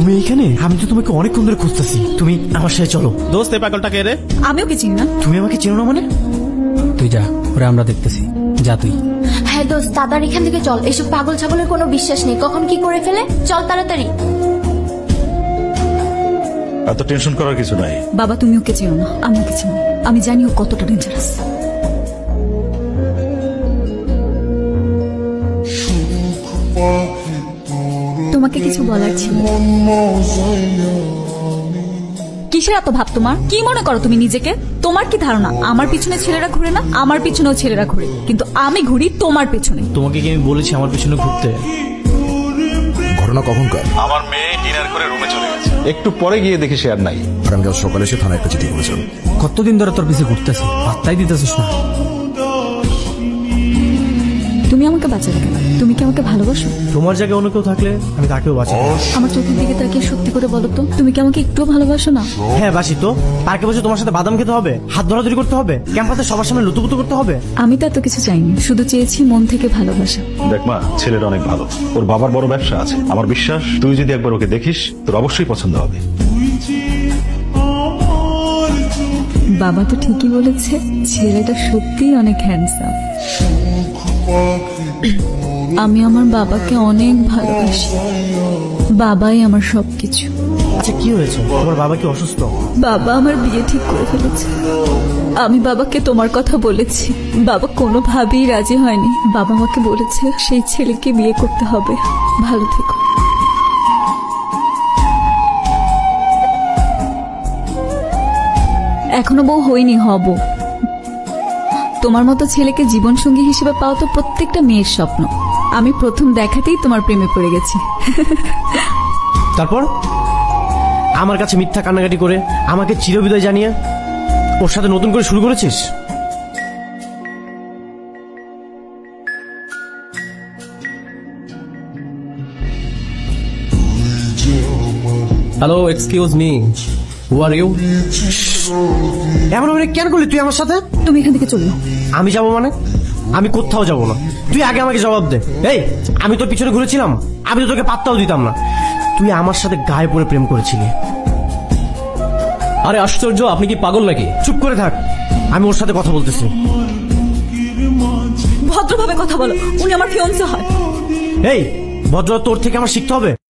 তুমি এইখানে? আমি তো তোমাকে অনেকক্ষণ ধরে খুঁজতেছি। তুমি আমার সাথে চলো। দোস্ত এই পাগলটা কে রে? আমি ওকে চিনি না। তুমি আমাকে চেনো না মানে? তুই যা, ওরা আমরা দেখতেছি। যা তুই। হ্যাঁ দোস্ত, তাড়াতাড়ি এখান থেকে চল। এসব পাগল ছাগলের কোনো বিশ্বাস নেই, কখন কি করে ফেলে। চল তাড়াতাড়ি। এত টেনশন করার কিছু নাই। বাবা তুমি ওকে চিনো না, আমি ওকে চিনি। আমি জানি ও কতটা ডেঞ্জারাস। তোমাকে কিছু বলার ছিল। কিসের এত ভাব তোমার? কি মনে করো তুমি নিজেকে? তোমার কি ধারণা আমার পিছনে ছেলেরা ঘুরে না? আমার পিছনেও ছেলেরা ঘুরে, কিন্তু আমি ঘুরি তোমার পেছনে। তোমাকে কি আমি বলেছি আমার পিছনে ঘুরতে? ঘটনা কখনকার? আমার মেয়ে ডিনার করে রুমে চলে গেছে, একটু পরে গিয়ে দেখি সে আর নাই। আগামীকাল সকালে এসে থানায় একটা চিঠি করেছেন। কতদিন ধরে তোর পিছে ঘুরতেছি, পাত্তাই দিতেছিস না। তুমি আমাকে বাঁচালে কেন? তুমি কি আমাকে ভালোবাসো? তোমার জায়গায় অন্য কেউ থাকলে আমি তাকেও বাঁচি। আমার চোখের দিকে তাকিয়ে সত্যি করে বলো তো, তুমি কি আমাকে একটুও ভালোবাসো না? হ্যাঁ বাসি তো। পার্কে বসে তোমার সাথে বাদাম খেতে হবে, হাত ধরাধরি করতে হবে, ক্যাম্পাসে সবার সামনে লুতুপুতু করতে হবে। আমি তো এত কিছু চাইনি, শুধু চেয়েছি মন থেকে ভালোবাসা। দেখ মা, ছেলেটা অনেক ভালো, ওর বাবার বড় ব্যবসা আছে। আমার বিশ্বাস তুই যদি একবার ওকে দেখিস তোর অবশ্যই পছন্দ হবে। বাবা তো ঠিকই বলেছে, ছেলেটা সত্যিই অনেক হ্যান্ডসাম। আমি আমার বাবাকে অনেক ভালোবাসি। বাবাই আমার সবকিছু। আচ্ছা কি হয়েছে? তোমার বাবা কি অসুস্থ? বাবা আমার বিয়ে ঠিক করে ফেলেছে। আমি বাবাকে তোমার কথা বলেছি, বাবা কোনোভাবেই রাজি হয়নি। বাবা আমাকে বলেছে সেই ছেলেকে বিয়ে করতে হবে। ভালো থেকো। এখনো বউ হইনি, হব। তোমার মতো ছেলেকে জীবন সঙ্গী হিসেবে পাওয়া তো প্রত্যেকটা মেয়ের স্বপ্ন। আমি প্রথম দেখাতেই তোমার প্রেমে পড়ে গেছি। তারপর আমার কাছে মিথ্যা কান্নাকাটি করে আমাকে চিরবিদায় জানিয়ে ওর সাথে নতুন করে শুরু করেছিস? Hello, excuse me, who are you? এমন মানে কেন করলি তুই আমার সাথে? তুমি এখান থেকে চলো। আমি যাবো মানে? আমি কোথাও যাবো না। তুই আগে আমাকে জবাব দে। এই, আমি তোর পিছনে ঘুরেছিলাম? আমি তো তোকে পাত্তাও দিতাম না। তুই আমার সাথে গায়ে পড়ে প্রেম করেছিলি। আরে আশ্চর্য, আপনি কি পাগল নাকি? চুপ করে থাক, আমি ওর সাথে কথা বলতেছি। ভদ্রভাবে কথা বলো, উনি আমার ফিয়ন্সে হয়। এই ভদ্রতা তোর থেকে আমার শিখতে হবে।